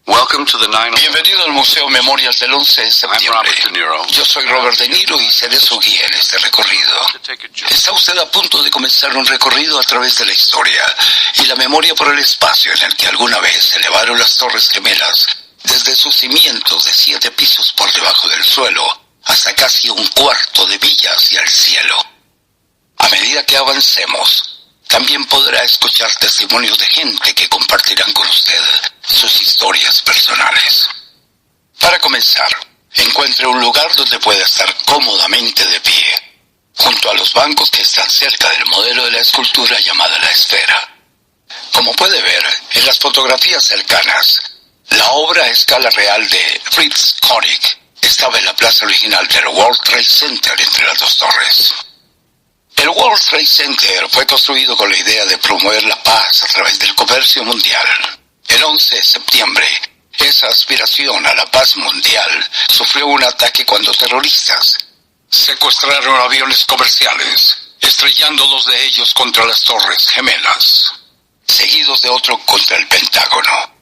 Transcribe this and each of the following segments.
Welcome to the 9/11. Bienvenido al Museo Memorial del 11 de I'm septiembre. Robert De Niro. Yo soy Robert De Niro y seré su guía en este recorrido. Está usted a punto de comenzar un recorrido a través de la historia y la memoria por el espacio en el que alguna vez se elevaron las Torres Gemelas, desde sus cimientos de 7 pisos por debajo del suelo hasta casi un cuarto de milla hacia el cielo. A medida que avancemos, también podrá escuchar testimonios de gente que compartirán con usted sus historias personales. Para comenzar, encuentre un lugar donde pueda estar cómodamente de pie, junto a los bancos que están cerca del modelo de la escultura llamada la esfera. Como puede ver en las fotografías cercanas, la obra a escala real de Fritz Koenig estaba en la plaza original del World Trade Center entre las dos torres. El World Trade Center fue construido con la idea de promover la paz a través del comercio mundial. El 11 de septiembre, esa aspiración a la paz mundial sufrió un ataque cuando terroristas secuestraron aviones comerciales, estrellando 2 de ellos contra las Torres Gemelas, seguidos de otro contra el Pentágono.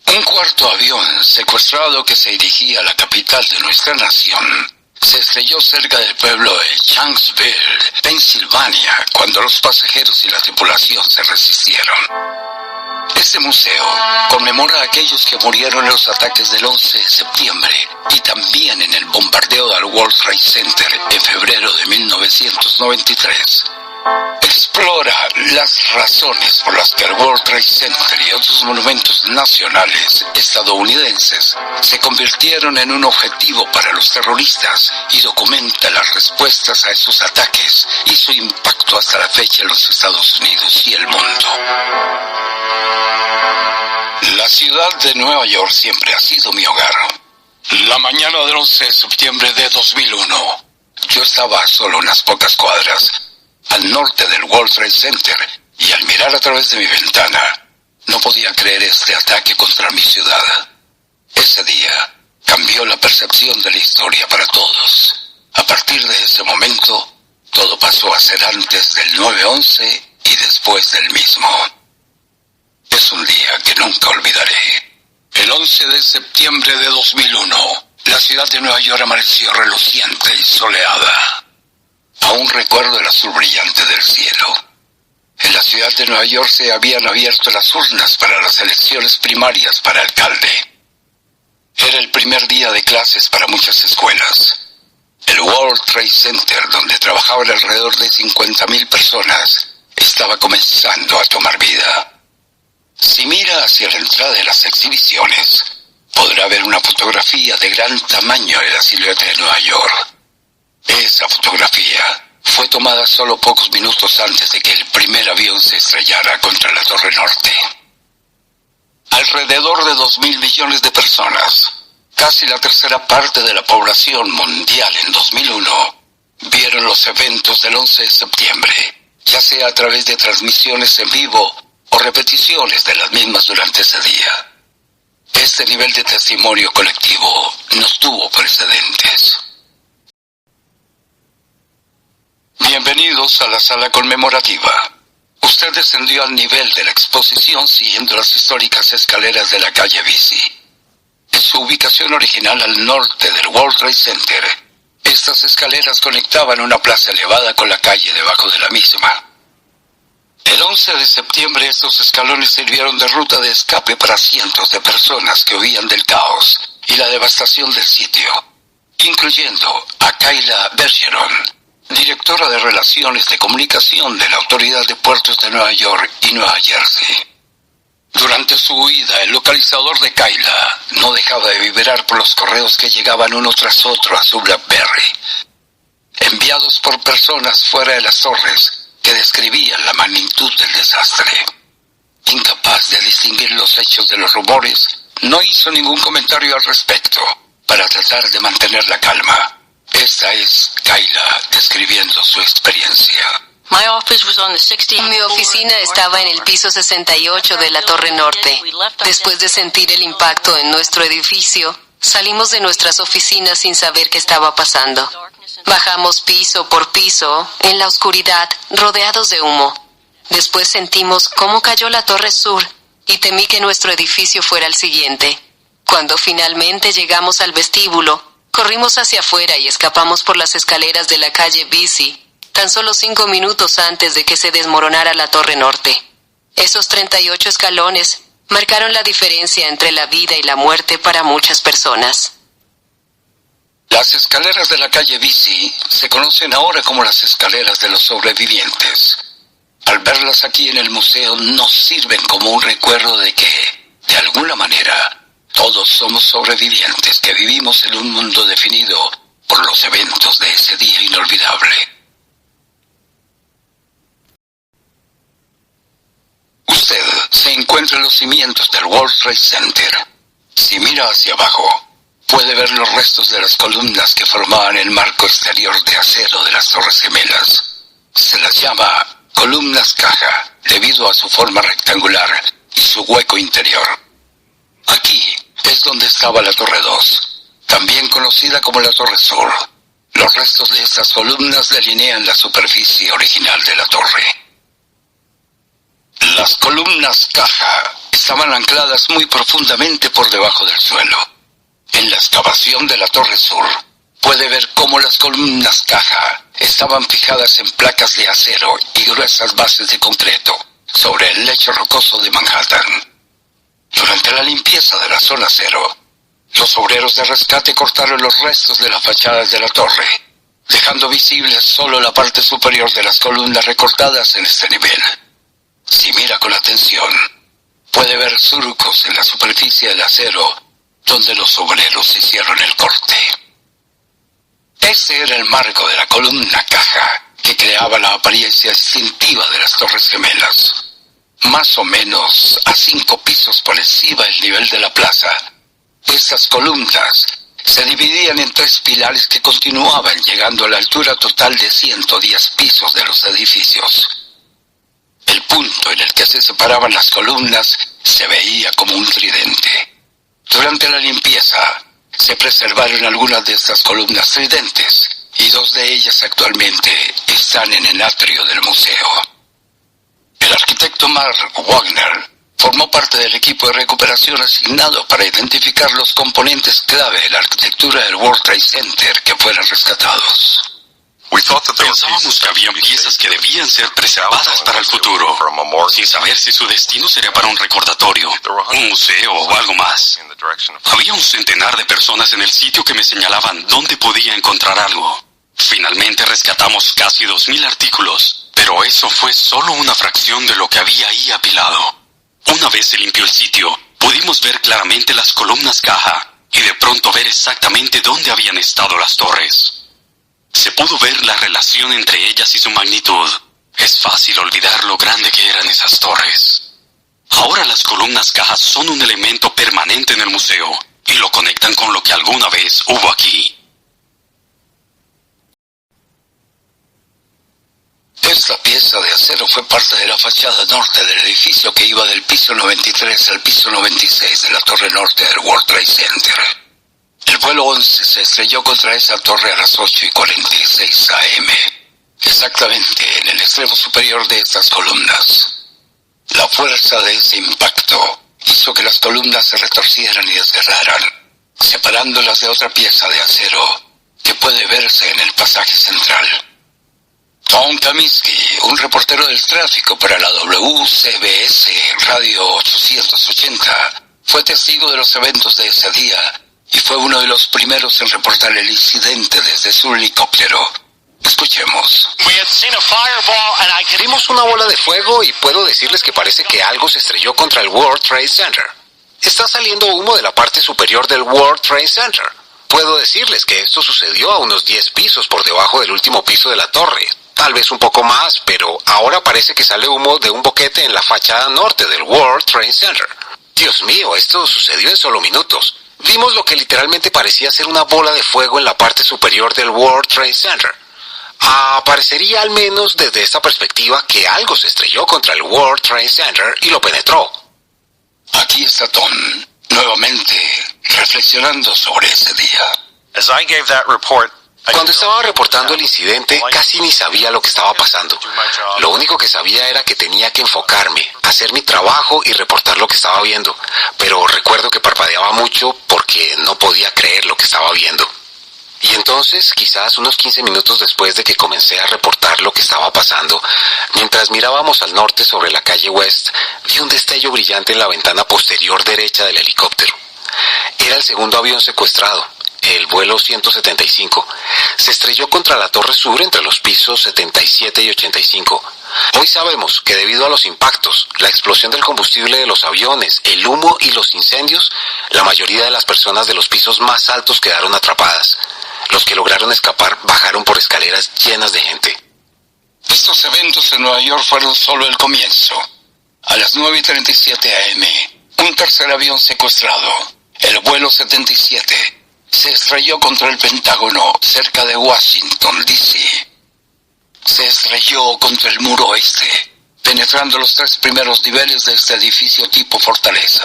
Un cuarto avión secuestrado que se dirigía a la capital de nuestra nación se estrelló cerca del pueblo de Shanksville, Pensilvania, cuando los pasajeros y la tripulación se resistieron. Este museo conmemora a aquellos que murieron en los ataques del 11 de septiembre y también en el bombardeo al World Trade Center en febrero de 1993. Explora las razones por las que el World Trade Center y otros monumentos nacionales estadounidenses se convirtieron en un objetivo para los terroristas y documenta las respuestas a esos ataques y su impacto hasta la fecha en los Estados Unidos y el mundo. La ciudad de Nueva York siempre ha sido mi hogar. La mañana del 11 de septiembre de 2001, yo estaba a solo unas pocas cuadras al norte del World Trade Center y al mirar a través de mi ventana, no podía creer este ataque contra mi ciudad. Ese día cambió la percepción de la historia para todos. A partir de ese momento, todo pasó a ser antes del 9/11 y después del mismo. Es un día que nunca olvidaré. El 11 de septiembre de 2001, la ciudad de Nueva York amaneció reluciente y soleada. Aún recuerdo el azul brillante del cielo. En la ciudad de Nueva York se habían abierto las urnas para las elecciones primarias para alcalde. Era el primer día de clases para muchas escuelas. El World Trade Center, donde trabajaban alrededor de 50,000 personas, estaba comenzando a tomar vida. Si mira hacia la entrada de las exhibiciones, podrá ver una fotografía de gran tamaño de la silueta de Nueva York. Esa fotografía fue tomada solo pocos minutos antes de que el primer avión se estrellara contra la Torre Norte. Alrededor de 2,000 millones de personas, casi la tercera parte de la población mundial en 2001, vieron los eventos del 11 de septiembre, ya sea a través de transmisiones en vivo o repeticiones de las mismas durante ese día. Este nivel de testimonio colectivo no tuvo precedentes. Bienvenidos a la sala conmemorativa. Usted descendió al nivel de la exposición siguiendo las históricas escaleras de la calle Vesey. En su ubicación original al norte del World Trade Center, estas escaleras conectaban una plaza elevada con la calle debajo de la misma. El 11 de septiembre estos escalones sirvieron de ruta de escape para cientos de personas que huían del caos y la devastación del sitio, incluyendo a Kayla Bergeron, directora de Relaciones de Comunicación de la Autoridad de Puertos de Nueva York y Nueva Jersey. Durante su huida, el localizador de Kayla no dejaba de vibrar por los correos que llegaban uno tras otro a su BlackBerry, enviados por personas fuera de las torres que describían la magnitud del desastre. Incapaz de distinguir los hechos de los rumores, no hizo ningún comentario al respecto para tratar de mantener la calma. Esta es Kayla describiendo su experiencia. Mi oficina estaba en el piso 68 de la Torre Norte. Después de sentir el impacto en nuestro edificio, salimos de nuestras oficinas sin saber qué estaba pasando. Bajamos piso por piso, en la oscuridad, rodeados de humo. Después sentimos cómo cayó la Torre Sur y temí que nuestro edificio fuera el siguiente. Cuando finalmente llegamos al vestíbulo, corrimos hacia afuera y escapamos por las escaleras de la calle Vesey, tan solo 5 minutos antes de que se desmoronara la Torre Norte. Esos 38 escalones marcaron la diferencia entre la vida y la muerte para muchas personas. Las escaleras de la calle Vesey se conocen ahora como las escaleras de los sobrevivientes. Al verlas aquí en el museo nos sirven como un recuerdo de que, de alguna manera, todos somos sobrevivientes que vivimos en un mundo definido por los eventos de ese día inolvidable. Usted se encuentra en los cimientos del World Trade Center. Si mira hacia abajo, puede ver los restos de las columnas que formaban el marco exterior de acero de las Torres Gemelas. Se las llama columnas caja, debido a su forma rectangular y su hueco interior. Aquí es donde estaba la Torre 2, también conocida como la Torre Sur. Los restos de estas columnas delinean la superficie original de la torre. Las columnas caja estaban ancladas muy profundamente por debajo del suelo. En la excavación de la Torre Sur, puede ver cómo las columnas caja estaban fijadas en placas de acero y gruesas bases de concreto sobre el lecho rocoso de Manhattan. Durante la limpieza de la zona cero, los obreros de rescate cortaron los restos de las fachadas de la torre, dejando visible solo la parte superior de las columnas recortadas en este nivel. Si mira con atención, puede ver surcos en la superficie del acero donde los obreros hicieron el corte. Ese era el marco de la columna caja que creaba la apariencia distintiva de las Torres Gemelas. Más o menos a 5 pisos por encima del nivel de la plaza, estas columnas se dividían en 3 pilares que continuaban llegando a la altura total de 110 pisos de los edificios. El punto en el que se separaban las columnas se veía como un tridente. Durante la limpieza, se preservaron algunas de estas columnas tridentes, y 2 de ellas actualmente están en el atrio del museo. El arquitecto Mark Wagner formó parte del equipo de recuperación asignado para identificar los componentes clave de la arquitectura del World Trade Center que fueran rescatados. Pensábamos que habían piezas que debían ser preservadas para el futuro, sin saber si su destino sería para un recordatorio, un museo o algo más. Había un centenar de personas en el sitio que me señalaban dónde podía encontrar algo. Finalmente rescatamos casi 2,000 artículos, pero eso fue solo una fracción de lo que había ahí apilado. Una vez se limpió el sitio, pudimos ver claramente las columnas caja y de pronto ver exactamente dónde habían estado las torres. Se pudo ver la relación entre ellas y su magnitud. Es fácil olvidar lo grande que eran esas torres. Ahora las columnas cajas son un elemento permanente en el museo y lo conectan con lo que alguna vez hubo aquí. Esta pieza de acero fue parte de la fachada norte del edificio que iba del piso 93 al piso 96 de la torre norte del World Trade Center. El vuelo 11 se estrelló contra esa torre a las 8:46 a.m., exactamente en el extremo superior de estas columnas. La fuerza de ese impacto hizo que las columnas se retorcieran y desgarraran, separándolas de otra pieza de acero que puede verse en el pasaje central. Tom Kaminsky, un reportero del tráfico para la WCBS Radio 880, fue testigo de los eventos de ese día y fue uno de los primeros en reportar el incidente desde su helicóptero. Escuchemos. Vimos una bola de fuego y puedo decirles que parece que algo se estrelló contra el World Trade Center. Está saliendo humo de la parte superior del World Trade Center. Puedo decirles que esto sucedió a unos 10 pisos por debajo del último piso de la torre. Tal vez un poco más, pero ahora parece que sale humo de un boquete en la fachada norte del World Trade Center. Dios mío, esto sucedió en solo minutos. Vimos lo que literalmente parecía ser una bola de fuego en la parte superior del World Trade Center. Parecería al menos desde esta perspectiva que algo se estrelló contra el World Trade Center y lo penetró. Aquí está Tom, nuevamente, reflexionando sobre ese día. Cuando estaba reportando el incidente, casi ni sabía lo que estaba pasando. Lo único que sabía era que tenía que enfocarme, hacer mi trabajo y reportar lo que estaba viendo. Pero recuerdo que parpadeaba mucho que no podía creer lo que estaba viendo. Y entonces, quizás unos 15 minutos después de que comencé a reportar lo que estaba pasando, mientras mirábamos al norte sobre la calle West, vi un destello brillante en la ventana posterior derecha del helicóptero. Era el segundo avión secuestrado, el vuelo 175. Se estrelló contra la torre sur entre los pisos 77 y 85. Hoy sabemos que debido a los impactos, la explosión del combustible de los aviones, el humo y los incendios, la mayoría de las personas de los pisos más altos quedaron atrapadas. Los que lograron escapar bajaron por escaleras llenas de gente. Estos eventos en Nueva York fueron solo el comienzo. A las 9:37 a.m., un tercer avión secuestrado, el vuelo 77, se estrelló contra el Pentágono cerca de Washington, D.C. Se estrelló contra el muro oeste, penetrando los 3 primeros niveles de este edificio tipo fortaleza.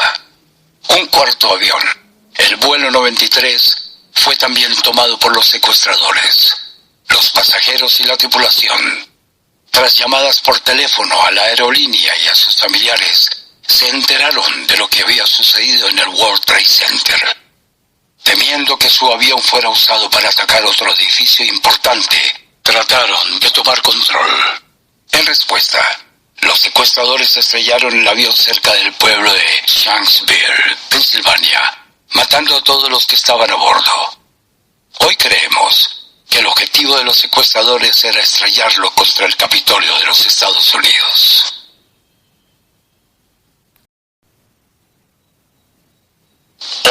Un cuarto avión, el vuelo 93, fue también tomado por los secuestradores. Los pasajeros y la tripulación, tras llamadas por teléfono a la aerolínea y a sus familiares, se enteraron de lo que había sucedido en el World Trade Center. Temiendo que su avión fuera usado para atacar otro edificio importante, trataron de tomar control. En respuesta, los secuestradores estrellaron el avión cerca del pueblo de Shanksville, Pensilvania, matando a todos los que estaban a bordo. Hoy creemos que el objetivo de los secuestradores era estrellarlo contra el Capitolio de los Estados Unidos.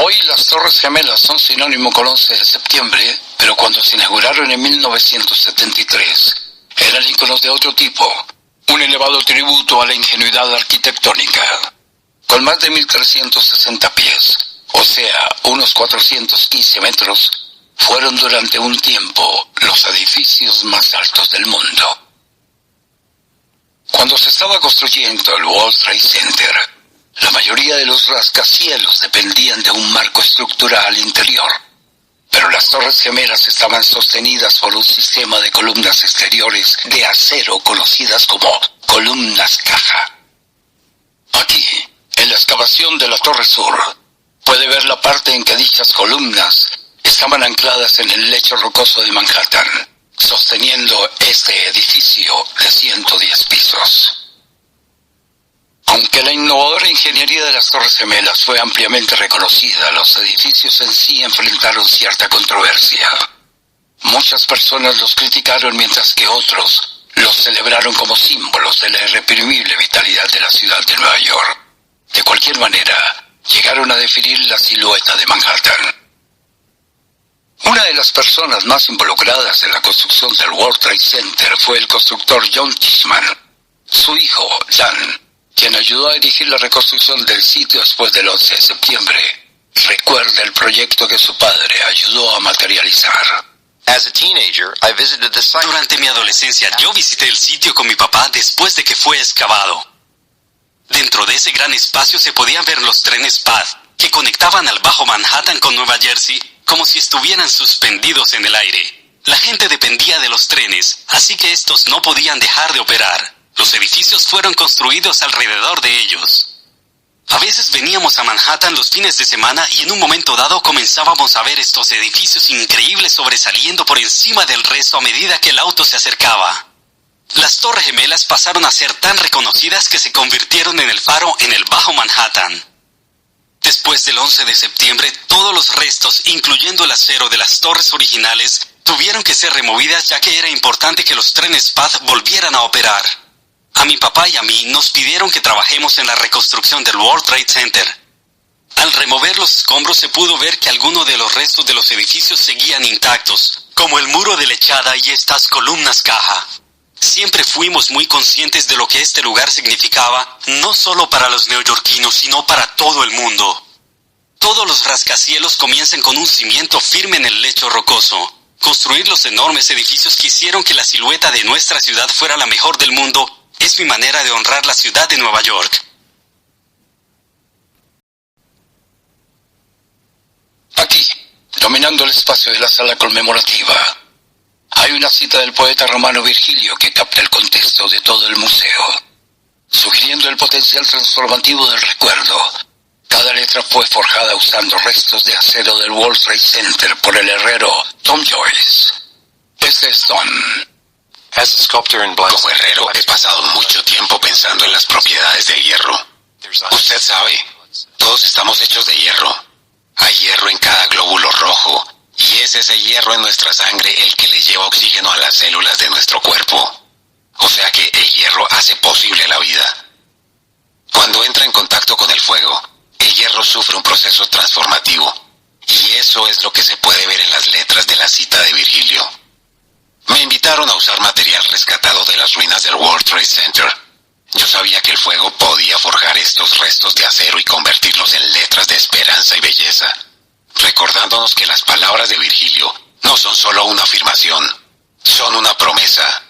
Hoy las Torres Gemelas son sinónimo con 11 de septiembre, pero cuando se inauguraron en 1973, eran íconos de otro tipo, un elevado tributo a la ingenuidad arquitectónica. Con más de 1.360 pies, o sea, unos 415 metros, fueron durante un tiempo los edificios más altos del mundo. Cuando se estaba construyendo el World Trade Center, la mayoría de los rascacielos dependían de un marco estructural interior, pero las Torres Gemelas estaban sostenidas por un sistema de columnas exteriores de acero conocidas como columnas caja. Aquí, en la excavación de la Torre Sur, puede ver la parte en que dichas columnas estaban ancladas en el lecho rocoso de Manhattan, sosteniendo este edificio de 110 pisos. Aunque la innovadora ingeniería de las Torres Gemelas fue ampliamente reconocida, los edificios en sí enfrentaron cierta controversia. Muchas personas los criticaron mientras que otros los celebraron como símbolos de la irreprimible vitalidad de la ciudad de Nueva York. De cualquier manera, llegaron a definir la silueta de Manhattan. Una de las personas más involucradas en la construcción del World Trade Center fue el constructor John Tishman. Su hijo, Dan, quien ayudó a dirigir la reconstrucción del sitio después del 11 de septiembre, recuerda el proyecto que su padre ayudó a materializar. Durante mi adolescencia, yo visité el sitio con mi papá después de que fue excavado. Dentro de ese gran espacio se podían ver los trenes PAD, que conectaban al Bajo Manhattan con Nueva Jersey, como si estuvieran suspendidos en el aire. La gente dependía de los trenes, así que estos no podían dejar de operar. Los edificios fueron construidos alrededor de ellos. A veces veníamos a Manhattan los fines de semana y en un momento dado comenzábamos a ver estos edificios increíbles sobresaliendo por encima del resto a medida que el auto se acercaba. Las Torres Gemelas pasaron a ser tan reconocidas que se convirtieron en el faro en el Bajo Manhattan. Después del 11 de septiembre, todos los restos, incluyendo el acero de las torres originales, tuvieron que ser removidas ya que era importante que los trenes PAD volvieran a operar. A mi papá y a mí nos pidieron que trabajemos en la reconstrucción del World Trade Center. Al remover los escombros se pudo ver que algunos de los restos de los edificios seguían intactos, como el muro de lechada y estas columnas caja. Siempre fuimos muy conscientes de lo que este lugar significaba, no solo para los neoyorquinos, sino para todo el mundo. Todos los rascacielos comienzan con un cimiento firme en el lecho rocoso. Construir los enormes edificios que hicieron que la silueta de nuestra ciudad fuera la mejor del mundo es mi manera de honrar la ciudad de Nueva York. Aquí, dominando el espacio de la sala conmemorativa, hay una cita del poeta romano Virgilio que capta el contexto de todo el museo. Sugiriendo el potencial transformativo del recuerdo, cada letra otra fue forjada usando restos de acero del World Trade Center por el herrero Tom Joyce. Este es Tom. Como herrero he pasado mucho tiempo pensando en las propiedades del hierro. Usted sabe, todos estamos hechos de hierro. Hay hierro en cada glóbulo rojo, y es ese hierro en nuestra sangre el que le lleva oxígeno a las células de nuestro cuerpo. O sea que el hierro hace posible la vida. Cuando entra en contacto con el fuego, el hierro sufre un proceso transformativo, y eso es lo que se puede ver en las letras de la cita de Virgilio. Me invitaron a usar material rescatado de las ruinas del World Trade Center. Yo sabía que el fuego podía forjar estos restos de acero y convertirlos en letras de esperanza y belleza, recordándonos que las palabras de Virgilio no son solo una afirmación, son una promesa.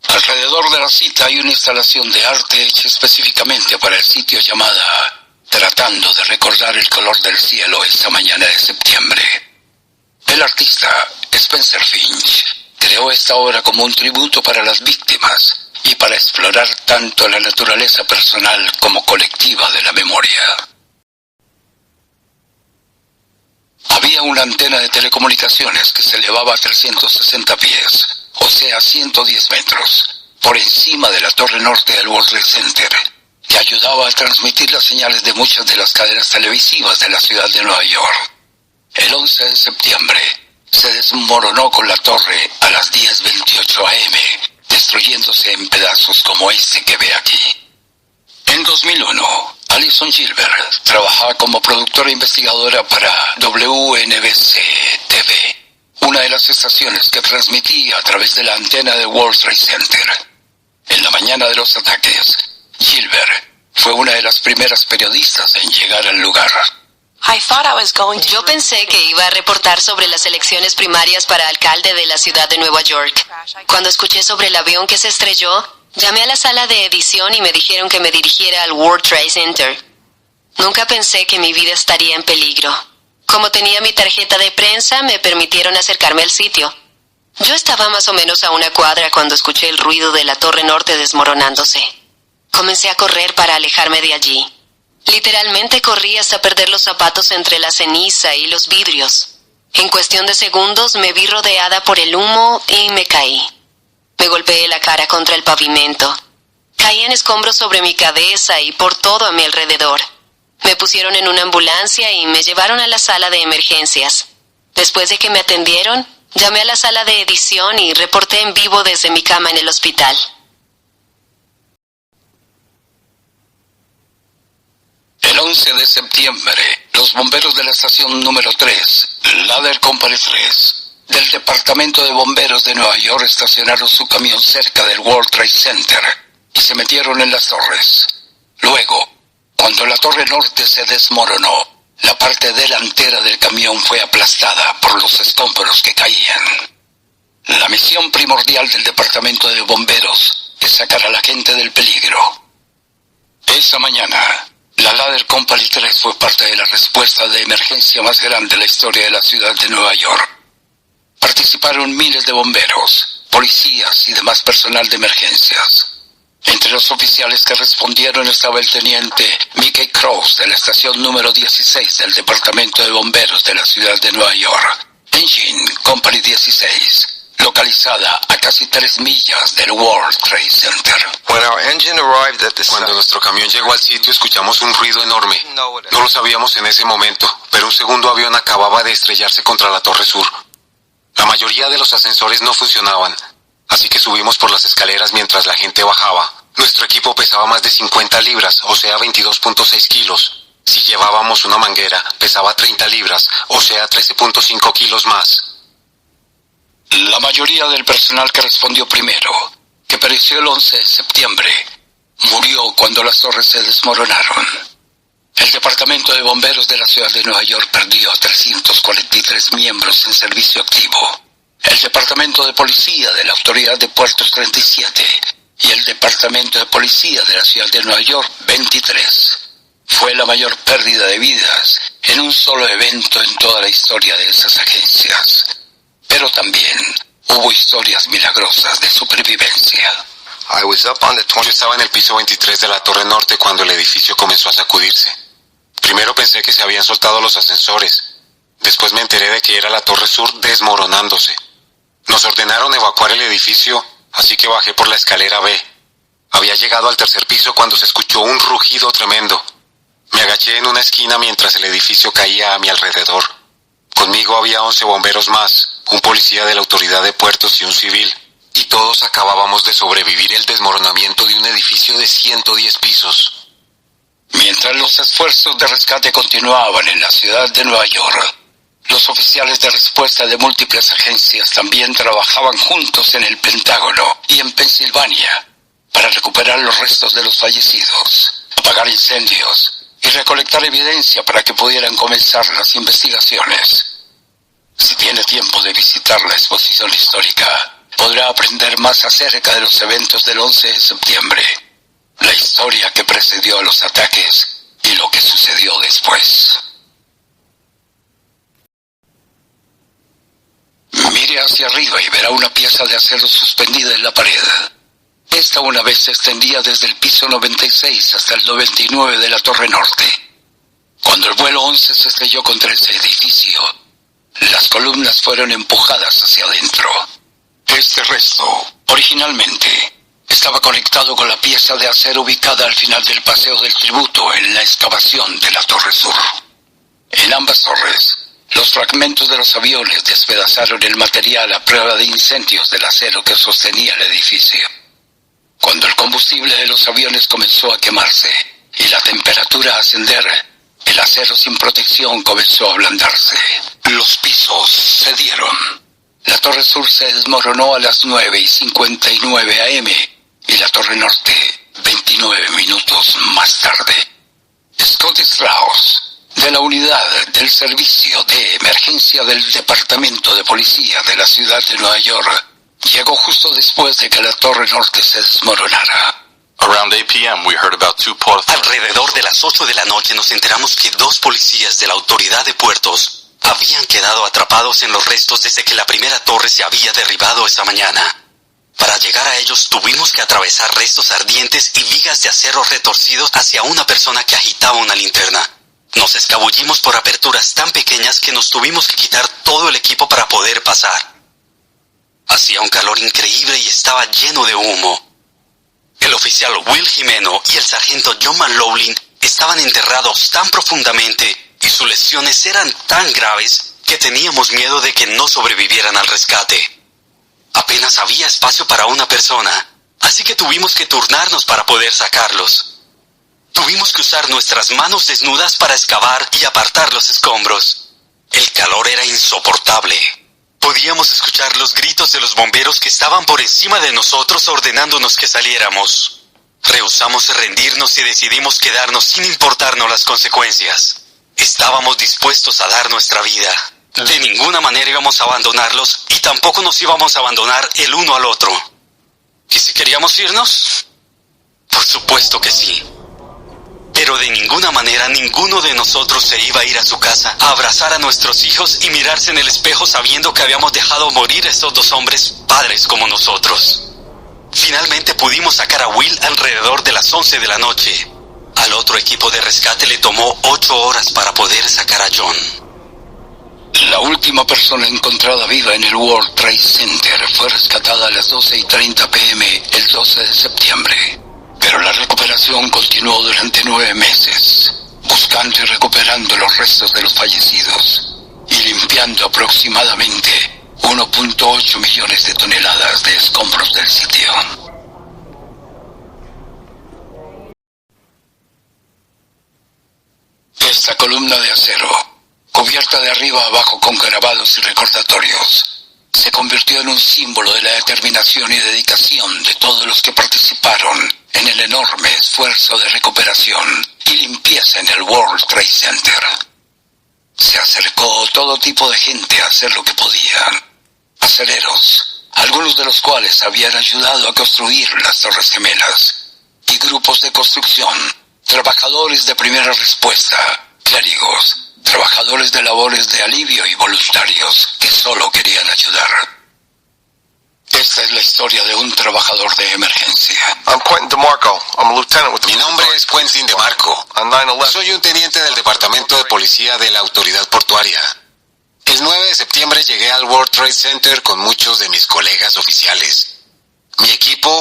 Alrededor de la cita hay una instalación de arte hecha específicamente para el sitio llamada Tratando de recordar el color del cielo esta mañana de septiembre. El artista, Spencer Finch, creó esta obra como un tributo para las víctimas y para explorar tanto la naturaleza personal como colectiva de la memoria. Había una antena de telecomunicaciones que se elevaba a 360 pies, o sea 110 metros, por encima de la torre norte del World Trade Center, que ayudaba a transmitir las señales de muchas de las cadenas televisivas de la ciudad de Nueva York. El 11 de septiembre se desmoronó con la torre a las 10:28 am, destruyéndose en pedazos como este que ve aquí. En 2001, Alison Gilbert trabajaba como productora investigadora para WNBC-TV, una de las estaciones que transmitía a través de la antena de World Trade Center. En la mañana de los ataques, Gilbert fue una de las primeras periodistas en llegar al lugar. Yo pensé que iba a reportar sobre las elecciones primarias para alcalde de la ciudad de Nueva York. Cuando escuché sobre el avión que se estrelló, llamé a la sala de edición y me dijeron que me dirigiera al World Trade Center. Nunca pensé que mi vida estaría en peligro. Como tenía mi tarjeta de prensa, me permitieron acercarme al sitio. Yo estaba más o menos a una cuadra cuando escuché el ruido de la torre norte desmoronándose. Comencé a correr para alejarme de allí. Literalmente corrí hasta perder los zapatos entre la ceniza y los vidrios. En cuestión de segundos me vi rodeada por el humo y me caí. Me golpeé la cara contra el pavimento. Caí en escombros sobre mi cabeza y por todo a mi alrededor. Me pusieron en una ambulancia y me llevaron a la sala de emergencias. Después de que me atendieron, llamé a la sala de edición y reporté en vivo desde mi cama en el hospital. El 11 de septiembre, los bomberos de la estación número 3, Ladder Company 3, del Departamento de Bomberos de Nueva York estacionaron su camión cerca del World Trade Center y se metieron en las torres. Luego, cuando la torre norte se desmoronó, la parte delantera del camión fue aplastada por los escombros que caían. La misión primordial del Departamento de Bomberos es sacar a la gente del peligro. Esa mañana, la Ladder Company 3 fue parte de la respuesta de emergencia más grande en la historia de la ciudad de Nueva York. Participaron miles de bomberos, policías y demás personal de emergencias. Entre los oficiales que respondieron estaba el teniente Mickey Cross de la estación número 16 del Departamento de Bomberos de la ciudad de Nueva York, Engine Company 16, localizada a casi 3 millas del World Trade Center. Cuando nuestro camión llegó al sitio, escuchamos un ruido enorme. No lo sabíamos en ese momento, pero un segundo avión acababa de estrellarse contra la Torre Sur. La mayoría de los ascensores no funcionaban, así que subimos por las escaleras mientras la gente bajaba. Nuestro equipo pesaba más de 50 libras, o sea 22.6 kilos. Si llevábamos una manguera, pesaba 30 libras, o sea 13.5 kilos más. La mayoría del personal que respondió primero, que pereció el 11 de septiembre, murió cuando las torres se desmoronaron. El Departamento de Bomberos de la ciudad de Nueva York perdió a 343 miembros en servicio activo. El Departamento de Policía de la Autoridad de Puertos 37 y el Departamento de Policía de la ciudad de Nueva York 23. Fue la mayor pérdida de vidas en un solo evento en toda la historia de esas agencias. Pero también hubo historias milagrosas de supervivencia. Yo estaba en el piso 23 de la Torre Norte cuando el edificio comenzó a sacudirse. Primero pensé pensé que se habían soltado los ascensores. Después me enteré de que era la Torre Sur desmoronándose. Nos ordenaron evacuar el edificio, así que bajé por la escalera B. Había llegado al tercer piso cuando se escuchó un rugido tremendo. Me agaché en una esquina mientras el edificio caía a mi alrededor. Conmigo había 11 bomberos más, un policía de la Autoridad de Puertos y un civil. Y todos acabábamos de sobrevivir el desmoronamiento de un edificio de 110 pisos. Mientras los esfuerzos de rescate continuaban en la ciudad de Nueva York, los oficiales de respuesta de múltiples agencias también trabajaban juntos en el Pentágono y en Pensilvania para recuperar los restos de los fallecidos, apagar incendios y recolectar evidencia para que pudieran comenzar las investigaciones. Si tiene tiempo de visitar la exposición histórica, podrá aprender más acerca de los eventos del 11 de septiembre, la historia que precedió a los ataques y lo que sucedió después. Mire hacia arriba y verá una pieza de acero suspendida en la pared. Esta una vez se extendía desde el piso 96 hasta el 99 de la Torre Norte. Cuando el vuelo 11 se estrelló contra ese edificio, las columnas fueron empujadas hacia adentro. Este resto, originalmente, estaba conectado con la pieza de acero ubicada al final del Paseo del Tributo en la excavación de la Torre Sur. En ambas torres, los fragmentos de los aviones despedazaron el material a prueba de incendios del acero que sostenía el edificio. Cuando el combustible de los aviones comenzó a quemarse y la temperatura a ascender, el acero sin protección comenzó a ablandarse. Los pisos cedieron. La Torre Sur se desmoronó a las 9:59 a.m. y la Torre Norte 29 minutos más tarde. Scott Strauss, de la unidad del Servicio de Emergencia del Departamento de Policía de la ciudad de Nueva York, llegó justo después de que la Torre Norte se desmoronara. Alrededor de las 8 de la noche nos enteramos que 2 policías de la Autoridad de Puertos habían quedado atrapados en los restos desde que la primera torre se había derribado esa mañana. Para llegar a ellos tuvimos que atravesar restos ardientes y vigas de acero retorcidos hacia una persona que agitaba una linterna. Nos escabullimos por aperturas tan pequeñas que nos tuvimos que quitar todo el equipo para poder pasar. Hacía un calor increíble y estaba lleno de humo. El oficial Will Jimeno y el sargento John McLaughlin estaban enterrados tan profundamente y sus lesiones eran tan graves que teníamos miedo de que no sobrevivieran al rescate. Apenas había espacio para una persona, así que tuvimos que turnarnos para poder sacarlos. Tuvimos que usar nuestras manos desnudas para excavar y apartar los escombros. El calor era insoportable. Podíamos escuchar los gritos de los bomberos que estaban por encima de nosotros ordenándonos que saliéramos. Rehusamos rendirnos y decidimos quedarnos sin importarnos las consecuencias. Estábamos dispuestos a dar nuestra vida. De ninguna manera íbamos a abandonarlos y tampoco nos íbamos a abandonar el uno al otro. ¿Y si queríamos irnos? Por supuesto que sí. Pero de ninguna manera ninguno de nosotros se iba a ir a su casa a abrazar a nuestros hijos y mirarse en el espejo sabiendo que habíamos dejado morir a estos 2 hombres padres como nosotros. Finalmente pudimos sacar a Will alrededor de las 11 de la noche. Al otro equipo de rescate le tomó 8 horas para poder sacar a John. La última persona encontrada viva en el World Trade Center fue rescatada a las 12:30 p.m. el 12 de septiembre. Pero la recuperación continuó durante 9 meses, buscando y recuperando los restos de los fallecidos y limpiando aproximadamente 1.8 millones de toneladas de escombros del sitio. Esta columna de acero, cubierta de arriba a abajo con grabados y recordatorios, se convirtió en un símbolo de la determinación y dedicación de todos los que participaron en el enorme esfuerzo de recuperación y limpieza en el World Trade Center. Se acercó todo tipo de gente a hacer lo que podían. Aceleros, algunos de los cuales habían ayudado a construir las Torres Gemelas, y grupos de construcción, trabajadores de primera respuesta, clérigos, trabajadores de labores de alivio y voluntarios que solo querían ayudar. Esta es la historia de un trabajador de emergencia. Mi nombre es Quentin DeMarco. Soy un teniente del Departamento de Policía policía de la autoridad portuaria. El 9 de septiembre llegué al World Trade Center con muchos de mis colegas oficiales. Mi equipo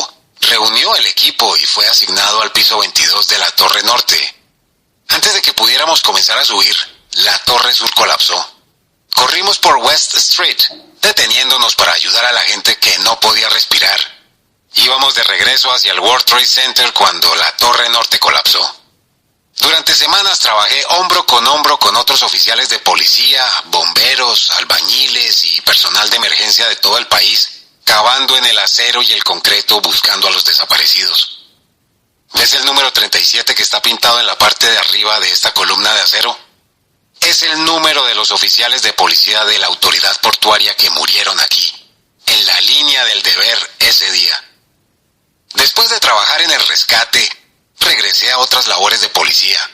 reunió el equipo y fue asignado al piso 22 de la Torre Norte. Antes de que pudiéramos comenzar a subir, la Torre Sur colapsó. Corrimos por West Street, deteniéndonos para ayudar a la gente que no podía respirar. Íbamos de regreso hacia el World Trade Center cuando la Torre Norte colapsó. Durante semanas trabajé hombro con otros oficiales de policía, bomberos, albañiles y personal de emergencia de todo el país, cavando en el acero y el concreto buscando a los desaparecidos. ¿Ves el número 37 que está pintado en la parte de arriba de esta columna de acero? Es el número de los oficiales de policía de la autoridad portuaria que murieron aquí, en la línea del deber ese día. Después de trabajar en el rescate, regresé a otras labores de policía,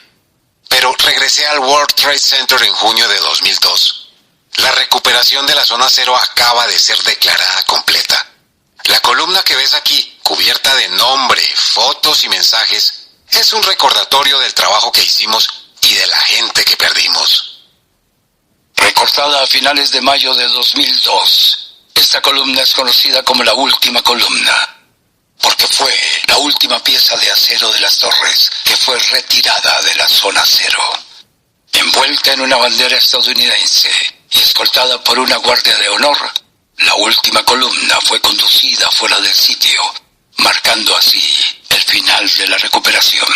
pero regresé al World Trade Center en junio de 2002. La recuperación de la zona cero acaba de ser declarada completa. La columna que ves aquí, cubierta de nombre, fotos y mensajes, es un recordatorio del trabajo que hicimos y de la gente que perdimos. Recortada a finales de mayo de 2002, esta columna es conocida como la última columna, porque fue la última pieza de acero de las torres que fue retirada de la zona cero. Envuelta en una bandera estadounidense y escoltada por una guardia de honor, la última columna fue conducida fuera del sitio, marcando así el final de la recuperación.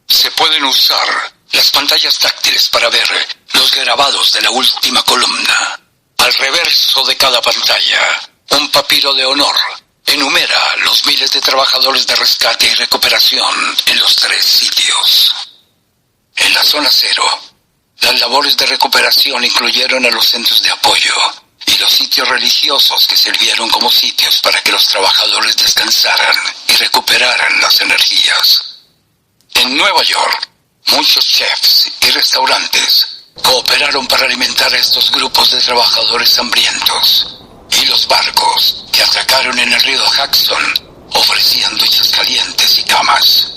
Se pueden usar las pantallas táctiles para ver los grabados de la última columna. Al reverso de cada pantalla, un papiro de honor enumera los miles de trabajadores de rescate y recuperación en los 3 sitios. En la zona cero, las labores de recuperación incluyeron a los centros de apoyo y los sitios religiosos que sirvieron como sitios para que los trabajadores descansaran y recuperaran las energías. En Nueva York, muchos chefs y restaurantes cooperaron para alimentar a estos grupos de trabajadores hambrientos, y los barcos que atracaron en el río Hudson ofrecían duchas calientes y camas.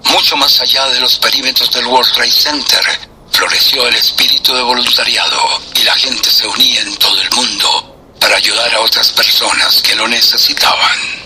Mucho más allá de los perímetros del World Trade Center, floreció el espíritu de voluntariado y la gente se unía en todo el mundo para ayudar a otras personas que lo necesitaban.